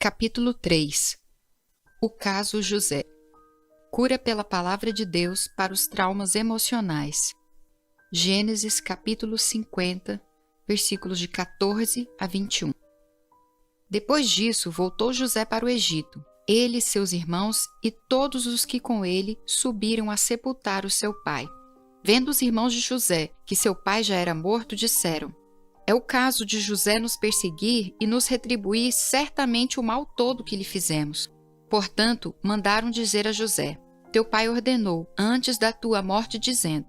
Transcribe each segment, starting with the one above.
Capítulo 3. O caso José. Cura pela palavra de Deus para os traumas emocionais. Gênesis capítulo 50, versículos de 14 a 21. Depois disso, voltou José para o Egito. Ele, seus irmãos e todos os que com ele subiram a sepultar o seu pai. Vendo os irmãos de José que seu pai já era morto, disseram: é o caso de José nos perseguir e nos retribuir certamente o mal todo que lhe fizemos. Portanto, mandaram dizer a José: teu pai ordenou, antes da tua morte, dizendo: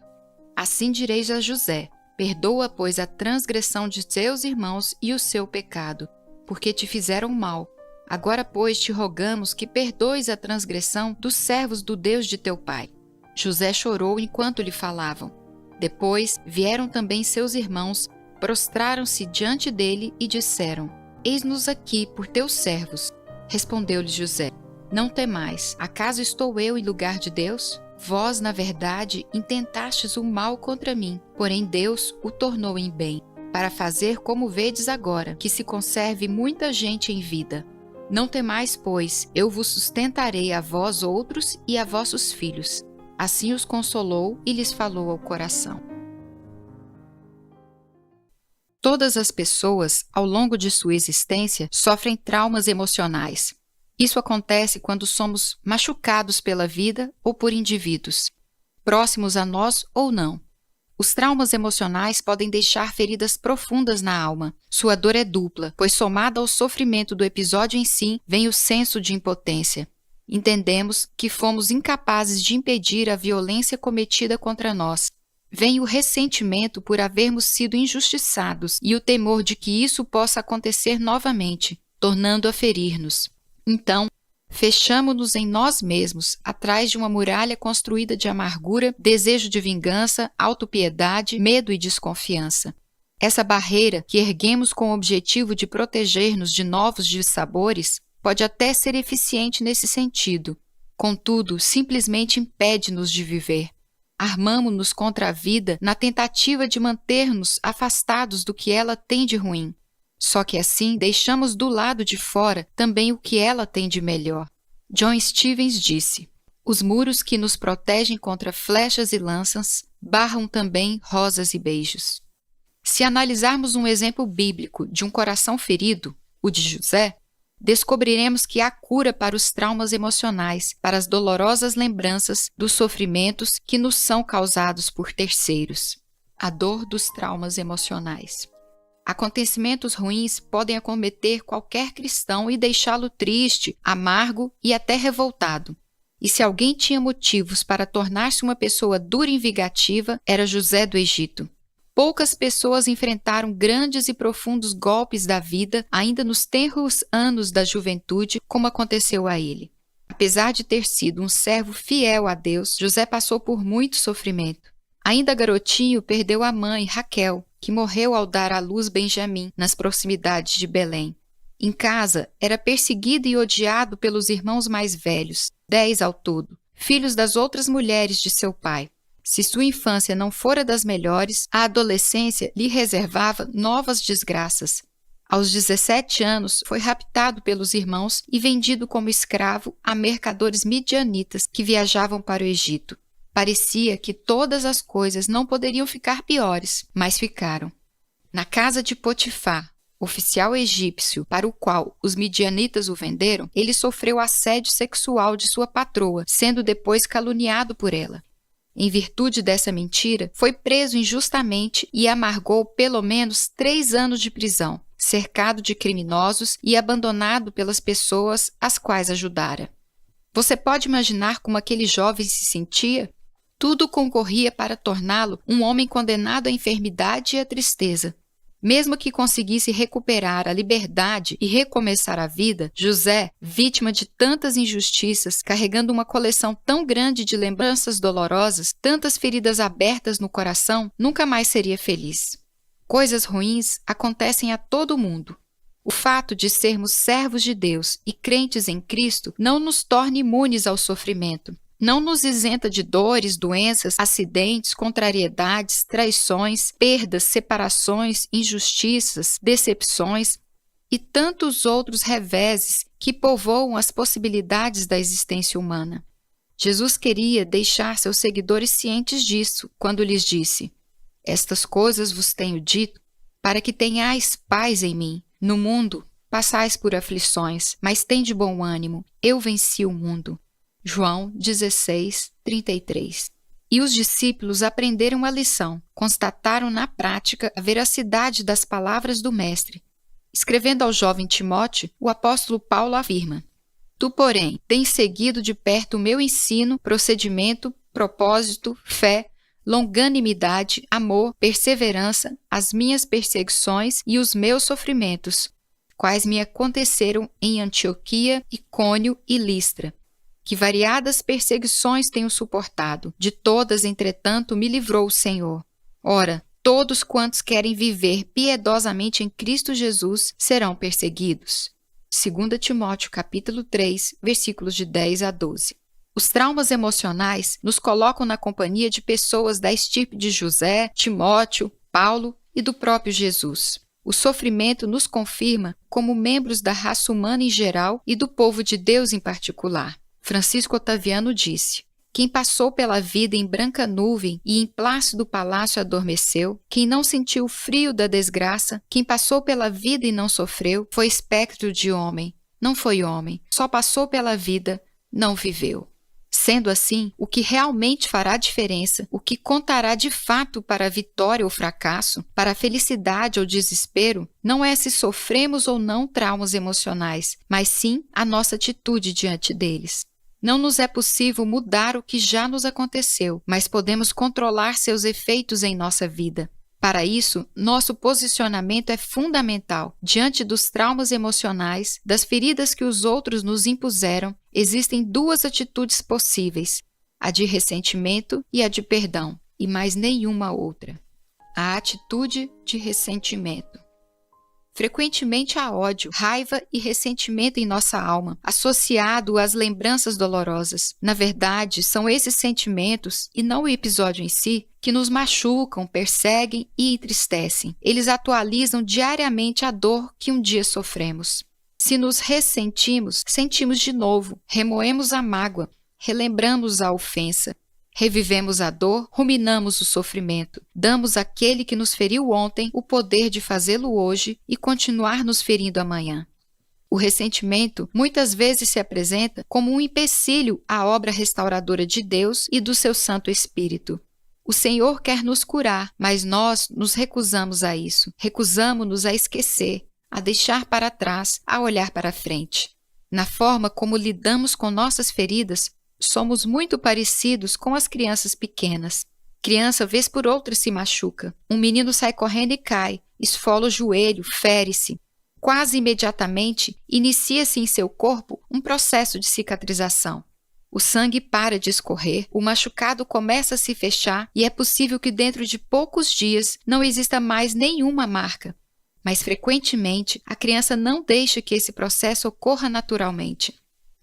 assim direis a José: perdoa, pois, a transgressão de teus irmãos e o seu pecado, porque te fizeram mal. Agora, pois, te rogamos que perdoes a transgressão dos servos do Deus de teu pai. José chorou enquanto lhe falavam. Depois vieram também seus irmãos, prostraram-se diante dele e disseram: eis-nos aqui por teus servos. Respondeu-lhe José: não temais, acaso estou eu em lugar de Deus? Vós, na verdade, intentastes o mal contra mim, porém Deus o tornou em bem, para fazer como vedes agora, que se conserve muita gente em vida. Não temais, pois, eu vos sustentarei a vós outros e a vossos filhos. Assim os consolou e lhes falou ao coração. Todas as pessoas, ao longo de sua existência, sofrem traumas emocionais. Isso acontece quando somos machucados pela vida ou por indivíduos, próximos a nós ou não. Os traumas emocionais podem deixar feridas profundas na alma. Sua dor é dupla, pois somada ao sofrimento do episódio em si, vem o senso de impotência. Entendemos que fomos incapazes de impedir a violência cometida contra nós. Vem o ressentimento por havermos sido injustiçados e o temor de que isso possa acontecer novamente, tornando a ferir-nos. Então, fechamo-nos em nós mesmos, atrás de uma muralha construída de amargura, desejo de vingança, autopiedade, medo e desconfiança. Essa barreira, que erguemos com o objetivo de proteger-nos de novos dissabores, pode até ser eficiente nesse sentido. Contudo, simplesmente impede-nos de viver. Armamo-nos contra a vida na tentativa de manter-nos afastados do que ela tem de ruim. Só que assim deixamos do lado de fora também o que ela tem de melhor. John Stevens disse: os muros que nos protegem contra flechas e lanças barram também rosas e beijos. Se analisarmos um exemplo bíblico de um coração ferido, o de José, descobriremos que há cura para os traumas emocionais, para as dolorosas lembranças dos sofrimentos que nos são causados por terceiros. A dor dos traumas emocionais. Acontecimentos ruins podem acometer qualquer cristão e deixá-lo triste, amargo e até revoltado. E se alguém tinha motivos para tornar-se uma pessoa dura e vingativa, era José do Egito. Poucas pessoas enfrentaram grandes e profundos golpes da vida ainda nos tenros anos da juventude, como aconteceu a ele. Apesar de ter sido um servo fiel a Deus, José passou por muito sofrimento. Ainda garotinho, perdeu a mãe, Raquel, que morreu ao dar à luz Benjamim, nas proximidades de Belém. Em casa, era perseguido e odiado pelos irmãos mais velhos, 10 ao todo, filhos das outras mulheres de seu pai. Se sua infância não fora das melhores, a adolescência lhe reservava novas desgraças. Aos 17 anos, foi raptado pelos irmãos e vendido como escravo a mercadores midianitas que viajavam para o Egito. Parecia que todas as coisas não poderiam ficar piores, mas ficaram. Na casa de Potifar, oficial egípcio para o qual os midianitas o venderam, ele sofreu assédio sexual de sua patroa, sendo depois caluniado por ela. Em virtude dessa mentira, foi preso injustamente e amargou pelo menos 3 anos de prisão, cercado de criminosos e abandonado pelas pessoas às quais ajudara. Você pode imaginar como aquele jovem se sentia? Tudo concorria para torná-lo um homem condenado à enfermidade e à tristeza. Mesmo que conseguisse recuperar a liberdade e recomeçar a vida, José, vítima de tantas injustiças, carregando uma coleção tão grande de lembranças dolorosas, tantas feridas abertas no coração, nunca mais seria feliz. Coisas ruins acontecem a todo mundo. O fato de sermos servos de Deus e crentes em Cristo não nos torna imunes ao sofrimento. Não nos isenta de dores, doenças, acidentes, contrariedades, traições, perdas, separações, injustiças, decepções e tantos outros reveses que povoam as possibilidades da existência humana. Jesus queria deixar seus seguidores cientes disso quando lhes disse: "Estas coisas vos tenho dito, para que tenhais paz em mim. No mundo passais por aflições, mas tende bom ânimo, eu venci o mundo." João 16:33. E os discípulos aprenderam a lição, constataram na prática a veracidade das palavras do Mestre. Escrevendo ao jovem Timóteo, o apóstolo Paulo afirma: "Tu, porém, tens seguido de perto o meu ensino, procedimento, propósito, fé, longanimidade, amor, perseverança, as minhas perseguições e os meus sofrimentos, quais me aconteceram em Antioquia, Icônio e Listra, que variadas perseguições tenho suportado, de todas, entretanto, me livrou o Senhor. Ora, todos quantos querem viver piedosamente em Cristo Jesus serão perseguidos." 2 Timóteo capítulo 3, versículos de 10 a 12. Os traumas emocionais nos colocam na companhia de pessoas da estirpe de José, Timóteo, Paulo e do próprio Jesus. O sofrimento nos confirma como membros da raça humana em geral e do povo de Deus em particular. Francisco Otaviano disse: "Quem passou pela vida em branca nuvem e em plácido palácio adormeceu, quem não sentiu o frio da desgraça, quem passou pela vida e não sofreu, foi espectro de homem, não foi homem, só passou pela vida, não viveu." Sendo assim, o que realmente fará diferença, o que contará de fato para a vitória ou fracasso, para a felicidade ou desespero, não é se sofremos ou não traumas emocionais, mas sim a nossa atitude diante deles. Não nos é possível mudar o que já nos aconteceu, mas podemos controlar seus efeitos em nossa vida. Para isso, nosso posicionamento é fundamental. Diante dos traumas emocionais, das feridas que os outros nos impuseram, existem duas atitudes possíveis: a de ressentimento e a de perdão, e mais nenhuma outra. A atitude de ressentimento. Frequentemente há ódio, raiva e ressentimento em nossa alma, associado às lembranças dolorosas. Na verdade, são esses sentimentos, e não o episódio em si, que nos machucam, perseguem e entristecem. Eles atualizam diariamente a dor que um dia sofremos. Se nos ressentimos, sentimos de novo, remoemos a mágoa, relembramos a ofensa, revivemos a dor, ruminamos o sofrimento, damos àquele que nos feriu ontem o poder de fazê-lo hoje e continuar nos ferindo amanhã. O ressentimento muitas vezes se apresenta como um empecilho à obra restauradora de Deus e do seu Santo Espírito. O Senhor quer nos curar, mas nós nos recusamos a isso, recusamo-nos a esquecer, a deixar para trás, a olhar para frente. Na forma como lidamos com nossas feridas, somos muito parecidos com as crianças pequenas. Criança, vez por outra, se machuca. Um menino sai correndo e cai, esfola o joelho, fere-se. Quase imediatamente, inicia-se em seu corpo um processo de cicatrização. O sangue para de escorrer, o machucado começa a se fechar e é possível que dentro de poucos dias não exista mais nenhuma marca. Mas frequentemente, a criança não deixa que esse processo ocorra naturalmente.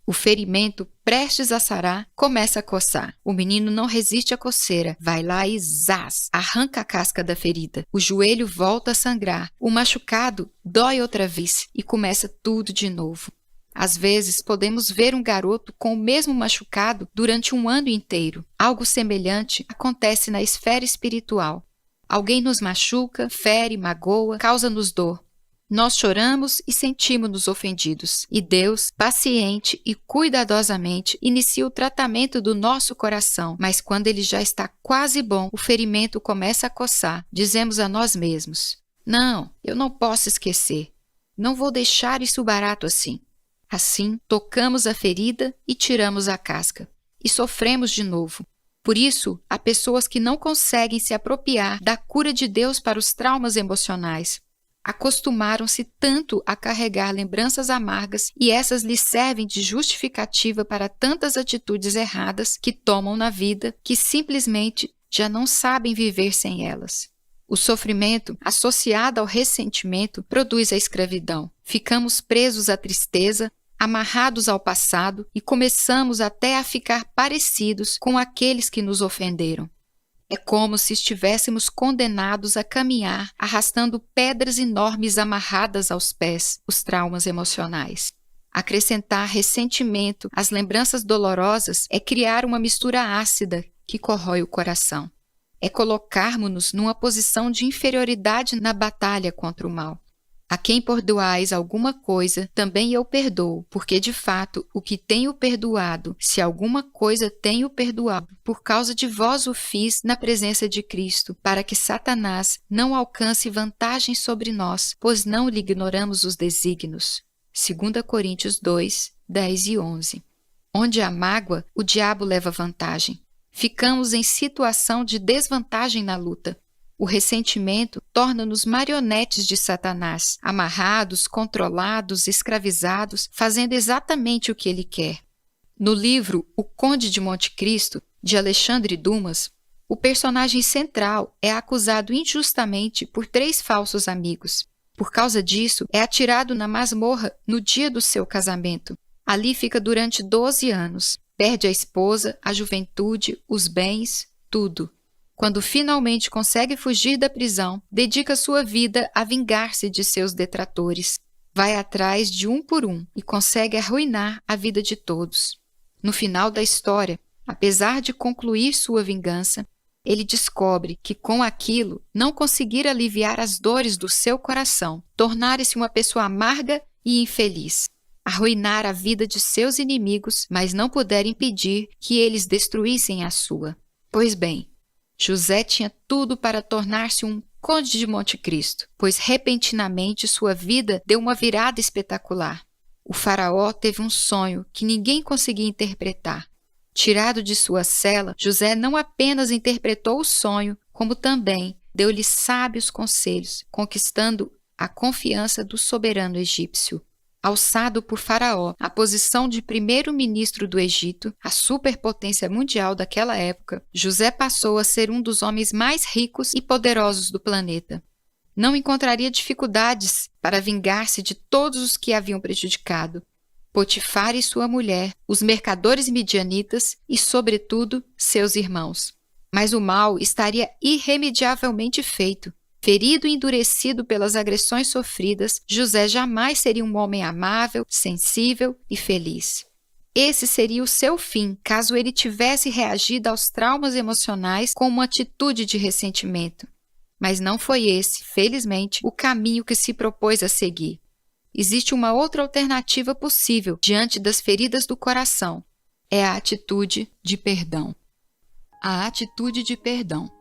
O ferimento, prestes a sarar, começa a coçar. O menino não resiste à coceira, vai lá e zás, arranca a casca da ferida. O joelho volta a sangrar, o machucado dói outra vez e começa tudo de novo. Às vezes, podemos ver um garoto com o mesmo machucado durante um ano inteiro. Algo semelhante acontece na esfera espiritual. Alguém nos machuca, fere, magoa, causa-nos dor. Nós choramos e sentimos-nos ofendidos. E Deus, paciente e cuidadosamente, inicia o tratamento do nosso coração. Mas quando ele já está quase bom, o ferimento começa a coçar. Dizemos a nós mesmos: "Não, eu não posso esquecer. Não vou deixar isso barato assim." Assim, tocamos a ferida e tiramos a casca. E sofremos de novo. Por isso, há pessoas que não conseguem se apropriar da cura de Deus para os traumas emocionais. Acostumaram-se tanto a carregar lembranças amargas e essas lhes servem de justificativa para tantas atitudes erradas que tomam na vida que simplesmente já não sabem viver sem elas. O sofrimento, associado ao ressentimento, produz a escravidão. Ficamos presos à tristeza, amarrados ao passado e começamos até a ficar parecidos com aqueles que nos ofenderam. É como se estivéssemos condenados a caminhar arrastando pedras enormes amarradas aos pés, os traumas emocionais. Acrescentar ressentimento às lembranças dolorosas é criar uma mistura ácida que corrói o coração. É colocarmos-nos numa posição de inferioridade na batalha contra o mal. A quem perdoais alguma coisa, também eu perdoo, porque de fato o que tenho perdoado, se alguma coisa tenho perdoado, por causa de vós o fiz na presença de Cristo, para que Satanás não alcance vantagem sobre nós, pois não lhe ignoramos os desígnios. 2 Coríntios 2, 10 e 11. Onde há mágoa, o diabo leva vantagem. Ficamos em situação de desvantagem na luta. O ressentimento torna-nos marionetes de Satanás, amarrados, controlados, escravizados, fazendo exatamente o que ele quer. No livro O Conde de Monte Cristo, de Alexandre Dumas, o personagem central é acusado injustamente por 3 falsos amigos. Por causa disso, é atirado na masmorra no dia do seu casamento. Ali fica durante 12 anos. Perde a esposa, a juventude, os bens, tudo. Quando finalmente consegue fugir da prisão, dedica sua vida a vingar-se de seus detratores. Vai atrás de um por um e consegue arruinar a vida de todos. No final da história, apesar de concluir sua vingança, ele descobre que com aquilo não conseguir aliviar as dores do seu coração, tornar-se uma pessoa amarga e infeliz. Arruinar a vida de seus inimigos, mas não puder impedir que eles destruíssem a sua. Pois bem, José tinha tudo para tornar-se um conde de Monte Cristo, pois repentinamente sua vida deu uma virada espetacular. O faraó teve um sonho que ninguém conseguia interpretar. Tirado de sua cela, José não apenas interpretou o sonho, como também deu-lhe sábios conselhos, conquistando a confiança do soberano egípcio. Alçado por Faraó à posição de primeiro-ministro do Egito, a superpotência mundial daquela época, José passou a ser um dos homens mais ricos e poderosos do planeta. Não encontraria dificuldades para vingar-se de todos os que haviam prejudicado. Potifar e sua mulher, os mercadores midianitas e, sobretudo, seus irmãos. Mas o mal estaria irremediavelmente feito. Ferido e endurecido pelas agressões sofridas, José jamais seria um homem amável, sensível e feliz. Esse seria o seu fim, caso ele tivesse reagido aos traumas emocionais com uma atitude de ressentimento. Mas não foi esse, felizmente, o caminho que se propôs a seguir. Existe uma outra alternativa possível diante das feridas do coração. É a atitude de perdão. A atitude de perdão.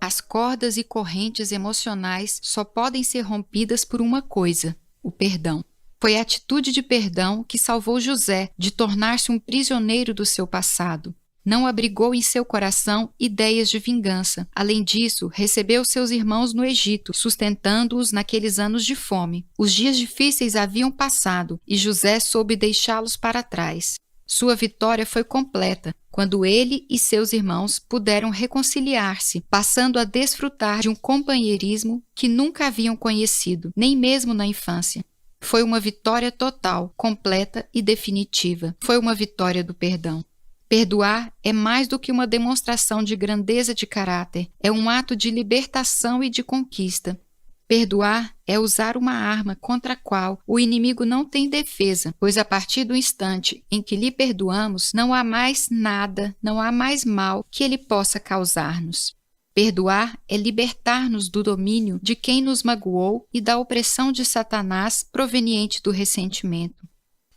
As cordas e correntes emocionais só podem ser rompidas por uma coisa: o perdão. Foi a atitude de perdão que salvou José de tornar-se um prisioneiro do seu passado. Não abrigou em seu coração ideias de vingança. Além disso, recebeu seus irmãos no Egito, sustentando-os naqueles anos de fome. Os dias difíceis haviam passado e José soube deixá-los para trás. Sua vitória foi completa quando ele e seus irmãos puderam reconciliar-se, passando a desfrutar de um companheirismo que nunca haviam conhecido, nem mesmo na infância. Foi uma vitória total, completa e definitiva. Foi uma vitória do perdão. Perdoar é mais do que uma demonstração de grandeza de caráter, é um ato de libertação e de conquista. Perdoar é usar uma arma contra a qual o inimigo não tem defesa, pois a partir do instante em que lhe perdoamos, não há mais nada, não há mais mal que ele possa causar-nos. Perdoar é libertar-nos do domínio de quem nos magoou e da opressão de Satanás proveniente do ressentimento.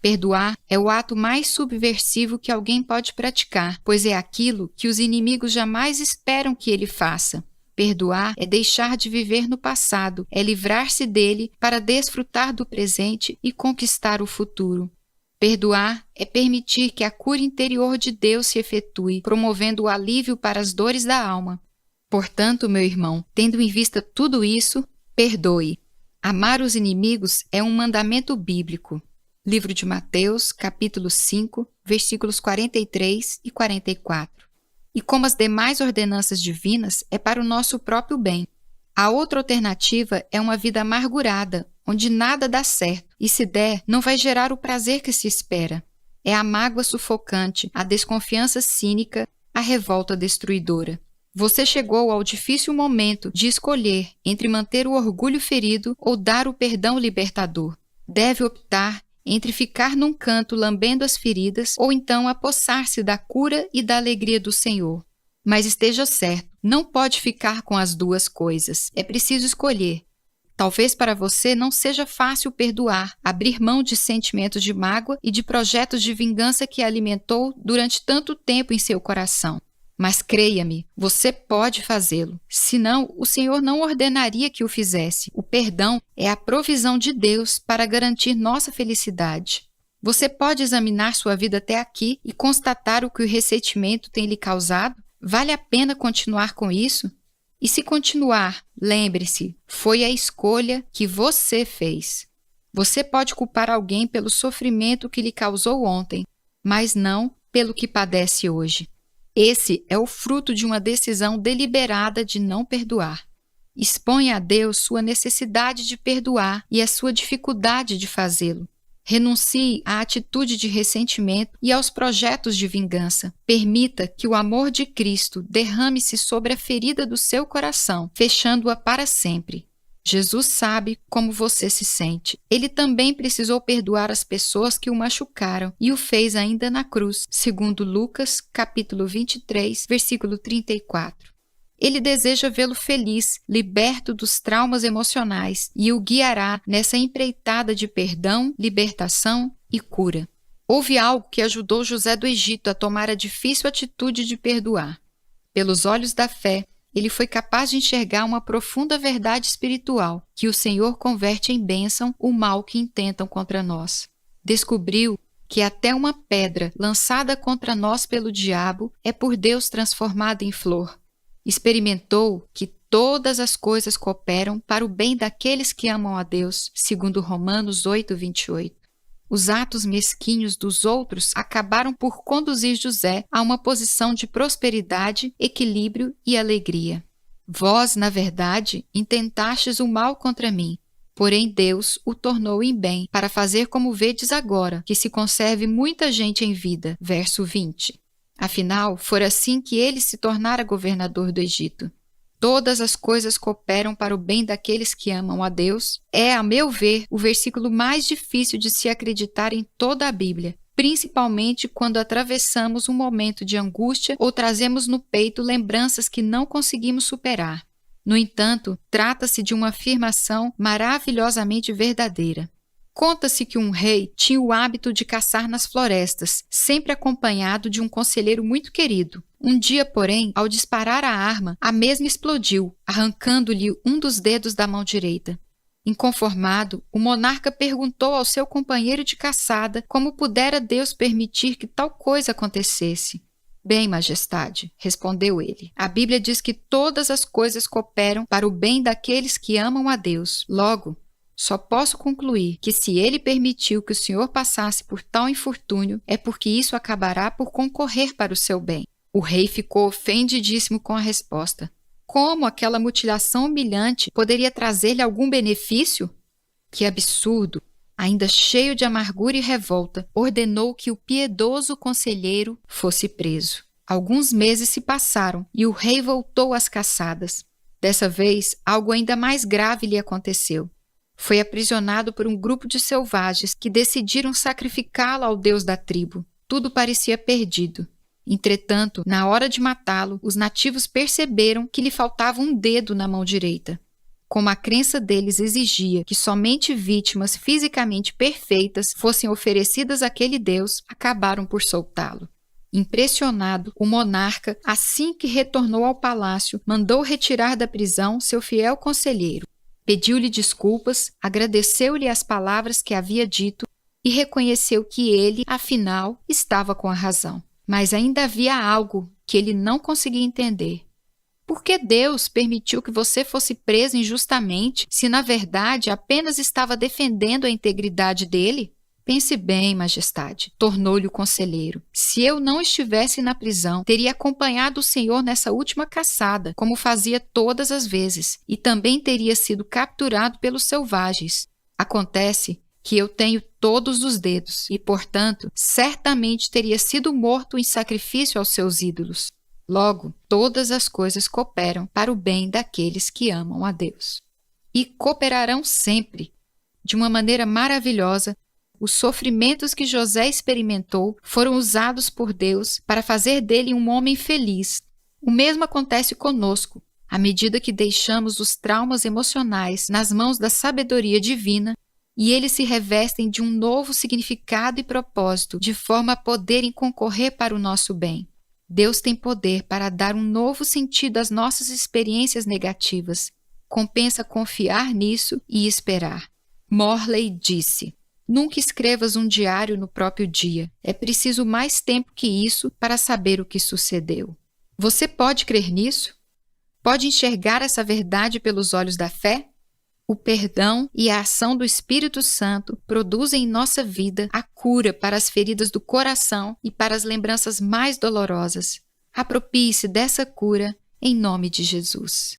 Perdoar é o ato mais subversivo que alguém pode praticar, pois é aquilo que os inimigos jamais esperam que ele faça. Perdoar é deixar de viver no passado, é livrar-se dele para desfrutar do presente e conquistar o futuro. Perdoar é permitir que a cura interior de Deus se efetue, promovendo o alívio para as dores da alma. Portanto, meu irmão, tendo em vista tudo isso, perdoe. Amar os inimigos é um mandamento bíblico. Livro de Mateus, capítulo 5, versículos 43 e 44. E como as demais ordenanças divinas, é para o nosso próprio bem. A outra alternativa é uma vida amargurada, onde nada dá certo, e se der, não vai gerar o prazer que se espera. É a mágoa sufocante, a desconfiança cínica, a revolta destruidora. Você chegou ao difícil momento de escolher entre manter o orgulho ferido ou dar o perdão libertador. Deve optar entre ficar num canto lambendo as feridas ou então apossar-se da cura e da alegria do Senhor. Mas esteja certo, não pode ficar com as duas coisas. É preciso escolher. Talvez para você não seja fácil perdoar, abrir mão de sentimentos de mágoa e de projetos de vingança que alimentou durante tanto tempo em seu coração. Mas creia-me, você pode fazê-lo. Senão, o Senhor não ordenaria que o fizesse. O perdão é a provisão de Deus para garantir nossa felicidade. Você pode examinar sua vida até aqui e constatar o que o ressentimento tem lhe causado? Vale a pena continuar com isso? E se continuar, lembre-se, foi a escolha que você fez. Você pode culpar alguém pelo sofrimento que lhe causou ontem, mas não pelo que padece hoje. Esse é o fruto de uma decisão deliberada de não perdoar. Exponha a Deus sua necessidade de perdoar e a sua dificuldade de fazê-lo. Renuncie à atitude de ressentimento e aos projetos de vingança. Permita que o amor de Cristo derrame-se sobre a ferida do seu coração, fechando-a para sempre. Jesus sabe como você se sente. Ele também precisou perdoar as pessoas que o machucaram e o fez ainda na cruz, segundo Lucas, capítulo 23, versículo 34. Ele deseja vê-lo feliz, liberto dos traumas emocionais e o guiará nessa empreitada de perdão, libertação e cura. Houve algo que ajudou José do Egito a tomar a difícil atitude de perdoar. Pelos olhos da fé, ele foi capaz de enxergar uma profunda verdade espiritual, que o Senhor converte em bênção o mal que intentam contra nós. Descobriu que até uma pedra lançada contra nós pelo diabo é por Deus transformada em flor. Experimentou que todas as coisas cooperam para o bem daqueles que amam a Deus, segundo Romanos 8:28. Os atos mesquinhos dos outros acabaram por conduzir José a uma posição de prosperidade, equilíbrio e alegria. Vós, na verdade, intentastes o mal contra mim, porém Deus o tornou em bem, para fazer como vedes agora, que se conserve muita gente em vida. Verso 20. Afinal, fora assim que ele se tornara governador do Egito. Todas as coisas cooperam para o bem daqueles que amam a Deus. É, a meu ver, o versículo mais difícil de se acreditar em toda a Bíblia, principalmente quando atravessamos um momento de angústia ou trazemos no peito lembranças que não conseguimos superar. No entanto, trata-se de uma afirmação maravilhosamente verdadeira. Conta-se que um rei tinha o hábito de caçar nas florestas, sempre acompanhado de um conselheiro muito querido. Um dia, porém, ao disparar a arma, a mesma explodiu, arrancando-lhe um dos dedos da mão direita. Inconformado, o monarca perguntou ao seu companheiro de caçada como pudera Deus permitir que tal coisa acontecesse. Bem, majestade, respondeu ele, a Bíblia diz que todas as coisas cooperam para o bem daqueles que amam a Deus. Logo, só posso concluir que se ele permitiu que o senhor passasse por tal infortúnio, é porque isso acabará por concorrer para o seu bem. O rei ficou ofendidíssimo com a resposta. Como aquela mutilação humilhante poderia trazer-lhe algum benefício? Que absurdo! Ainda cheio de amargura e revolta, ordenou que o piedoso conselheiro fosse preso. Alguns meses se passaram e o rei voltou às caçadas. Dessa vez, algo ainda mais grave lhe aconteceu. Foi aprisionado por um grupo de selvagens que decidiram sacrificá-lo ao deus da tribo. Tudo parecia perdido. Entretanto, na hora de matá-lo, os nativos perceberam que lhe faltava um dedo na mão direita. Como a crença deles exigia que somente vítimas fisicamente perfeitas fossem oferecidas àquele deus, acabaram por soltá-lo. Impressionado, o monarca, assim que retornou ao palácio, mandou retirar da prisão seu fiel conselheiro. Pediu-lhe desculpas, agradeceu-lhe as palavras que havia dito e reconheceu que ele, afinal, estava com a razão. Mas ainda havia algo que ele não conseguia entender. Por que Deus permitiu que você fosse preso injustamente, se na verdade apenas estava defendendo a integridade dele? Pense bem, majestade, tornou-lhe o conselheiro. Se eu não estivesse na prisão, teria acompanhado o senhor nessa última caçada, como fazia todas as vezes, e também teria sido capturado pelos selvagens. Acontece que eu tenho todos os dedos e, portanto, certamente teria sido morto em sacrifício aos seus ídolos. Logo, todas as coisas cooperam para o bem daqueles que amam a Deus. E cooperarão sempre. De uma maneira maravilhosa, os sofrimentos que José experimentou foram usados por Deus para fazer dele um homem feliz. O mesmo acontece conosco. À medida que deixamos os traumas emocionais nas mãos da sabedoria divina, e eles se revestem de um novo significado e propósito, de forma a poderem concorrer para o nosso bem. Deus tem poder para dar um novo sentido às nossas experiências negativas. Compensa confiar nisso e esperar. Morley disse: nunca escrevas um diário no próprio dia. É preciso mais tempo que isso para saber o que sucedeu. Você pode crer nisso? Pode enxergar essa verdade pelos olhos da fé? O perdão e a ação do Espírito Santo produzem em nossa vida a cura para as feridas do coração e para as lembranças mais dolorosas. Aproprie-se dessa cura em nome de Jesus.